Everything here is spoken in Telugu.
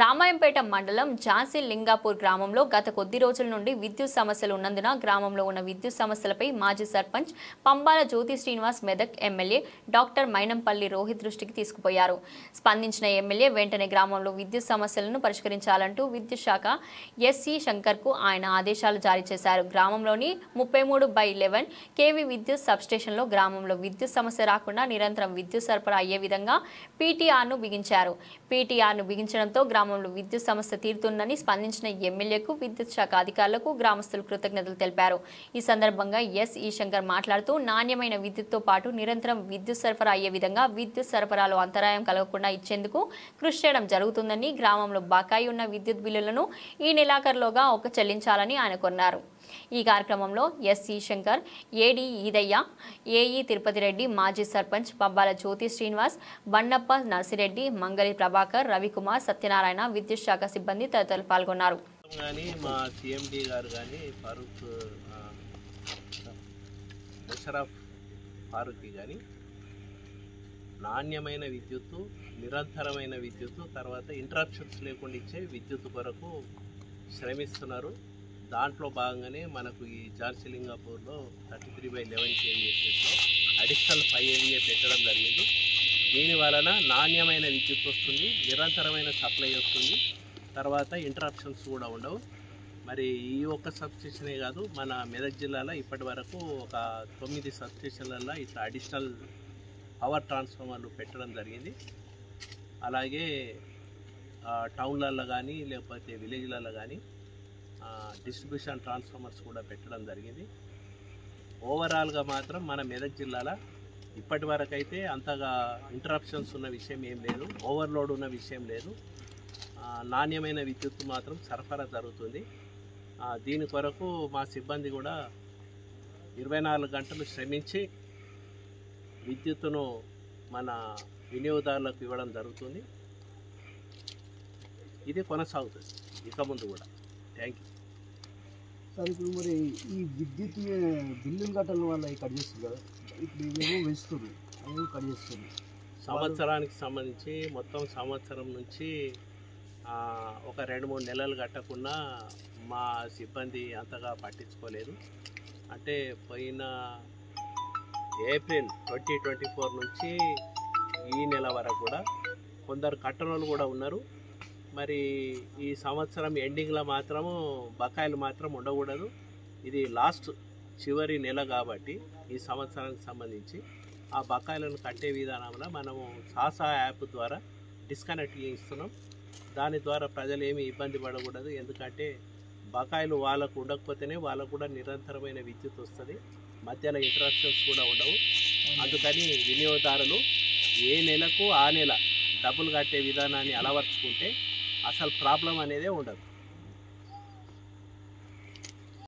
రామాయంపేట మండలం ఝాన్సీ లింగాపూర్ గ్రామంలో గత కొద్ది రోజుల నుండి విద్యుత్ సమస్యలు ఉన్నందున గ్రామంలో ఉన్న విద్యుత్ సమస్యలపై మాజీ సర్పంచ్ పంబాల జ్యోతి శ్రీనివాస్ మెదక్ ఎమ్మెల్యే డాక్టర్ మైనంపల్లి రోహిత్ దృష్టికి తీసుకుపోయారు. స్పందించిన ఎమ్మెల్యే వెంటనే గ్రామంలో విద్యుత్ సమస్యలను పరిష్కరించాలంటూ విద్యుత్ శాఖ ఎస్సీ శంకర్కు ఆయన ఆదేశాలు జారీ చేశారు. గ్రామంలోని 33/11 కేవీ విద్యుత్ సబ్స్టేషన్లో గ్రామంలో విద్యుత్ సమస్య రాకుండా నిరంతరం విద్యుత్ సరఫరా అయ్యే విధంగా పీటీఆర్ను బిగించారు. పీటీఆర్ను బిగించడంతో గ్రామంలో విద్యుత్ సమస్య తీరుతుందని స్పందించిన ఎమ్మెల్యేకు విద్యుత్ శాఖ అధికారులకు గ్రామస్తులు కృతజ్ఞతలు తెలిపారు. ఈ సందర్భంగా ఎస్ఈ శంకర్ మాట్లాడుతూ నాణ్యమైన విద్యుత్తో పాటు నిరంతరం విద్యుత్ సరఫరా అయ్యే విధంగా విద్యుత్ సరఫరాలో అంతరాయం కలగకుండా ఇచ్చేందుకు కృషి చేయడం జరుగుతుందని, గ్రామంలో బకాయి ఉన్న విద్యుత్ బిల్లులను ఈ నెలాఖరులోగా చెల్లించాలని ఆయన కొన్నారు. ఈ కార్యక్రమంలో ఎస్సీ శంకర్, ఏడీ ఈదయ్య, ఏఈ తిరుపతి రెడ్డి, మాజీ సర్పంచ్ పంబాల జ్యోతి శ్రీనివాస్, బండప్ప నర్సిరెడ్డి, మంగళి ప్రభాకర్, రవికుమార్, సత్యనారాయణ, విద్యుత్ శాఖ సిబ్బంది తదితరులు పాల్గొన్నారు. మా సిఎండి గారు కానీ ఫారూక్ కానీ నాణ్యమైన విద్యుత్తు, నిరంతరమైన విద్యుత్తు, తర్వాత ఇంటరప్షన్స్ లేకుండా ఇచ్చే విద్యుత్ కొరకు శ్రమిస్తున్నారు. దాంట్లో భాగంగానే మనకు ఈ ఝాన్సీ లింగాపూర్లో 33/11 కేవీఎస్లో అడిషనల్ 5 MVA పెట్టడం జరిగింది. దీని వలన నాణ్యమైన విద్యుత్ వస్తుంది, నిరంతరమైన సప్లై వస్తుంది, తర్వాత ఇంటరప్షన్స్ కూడా ఉండవు. మరి ఈ ఒక్క సబ్స్టేషనే కాదు, మన మెదక్ జిల్లాలో ఇప్పటి వరకు ఒక 9 సబ్స్టేషన్లలో ఇట్లా అడిషనల్ పవర్ ట్రాన్స్ఫార్మర్లు పెట్టడం జరిగింది. అలాగే టౌన్లలో కానీ లేకపోతే విలేజ్లలో కానీ డిస్ట్రిబ్యూషన్ ట్రాన్స్ఫార్మర్స్ కూడా పెట్టడం జరిగింది. ఓవరాల్గా మాత్రం మన మెదక్ జిల్లాలో ఇప్పటి వరకు అయితే అంతగా ఇంటరప్షన్స్ ఉన్న విషయం ఏం లేదు, ఓవర్లోడ్ ఉన్న విషయం లేదు. నాణ్యమైన విద్యుత్ మాత్రం సరఫరా జరుగుతుంది. దీని కొరకు మా సిబ్బంది కూడా 24 గంటలు శ్రమించి విద్యుత్తును మన వినియోగదారులకు ఇవ్వడం జరుగుతుంది. ఇది కొనసాగుతుంది ఇక ముందు కూడా. Thank you sir. ఇప్పుడు మరి ఈ విద్యుత్ బిల్లులు కట్టడం వల్ల కట్ చేస్తుంది కదా, ఇప్పుడు ఇవేమో వేస్తుంది, అవేమో కట్ చేస్తుంది. సంవత్సరానికి సంబంధించి మొత్తం సంవత్సరం నుంచి ఒక 2-3 నెలలు కట్టకుండా మా సిబ్బంది అంతగా పట్టించుకోలేదు. అంటే పోయిన ఏప్రిల్ 2024 నుంచి ఈ నెల వరకు కూడా కొందరు కట్టనోళ్ళు కూడా ఉన్నారు. మరి ఈ సంవత్సరం ఎండింగ్లో మాత్రము బకాయిలు మాత్రం ఉండకూడదు. ఇది చివరి నెల కాబట్టి ఈ సంవత్సరానికి సంబంధించి ఆ బకాయిలను కట్టే విధానంలో మనము సాసా యాప్ ద్వారా డిస్కనెక్ట్ చేయిస్తున్నాం. దాని ద్వారా ప్రజలు ఏమీ ఇబ్బంది పడకూడదు. ఎందుకంటే బకాయిలు వాళ్ళకు ఉండకపోతేనే వాళ్ళకు కూడా నిరంతరమైన విద్యుత్ వస్తుంది, మధ్యలో ఇంటరప్షన్స్ కూడా ఉండవు. అందుకని వినియోగదారులు ఏ నెలకు ఆ నెల డబ్బులు కట్టే విధానాన్ని అలవర్చుకుంటే అసలు ప్రాబ్లం అనేదే ఉండదు.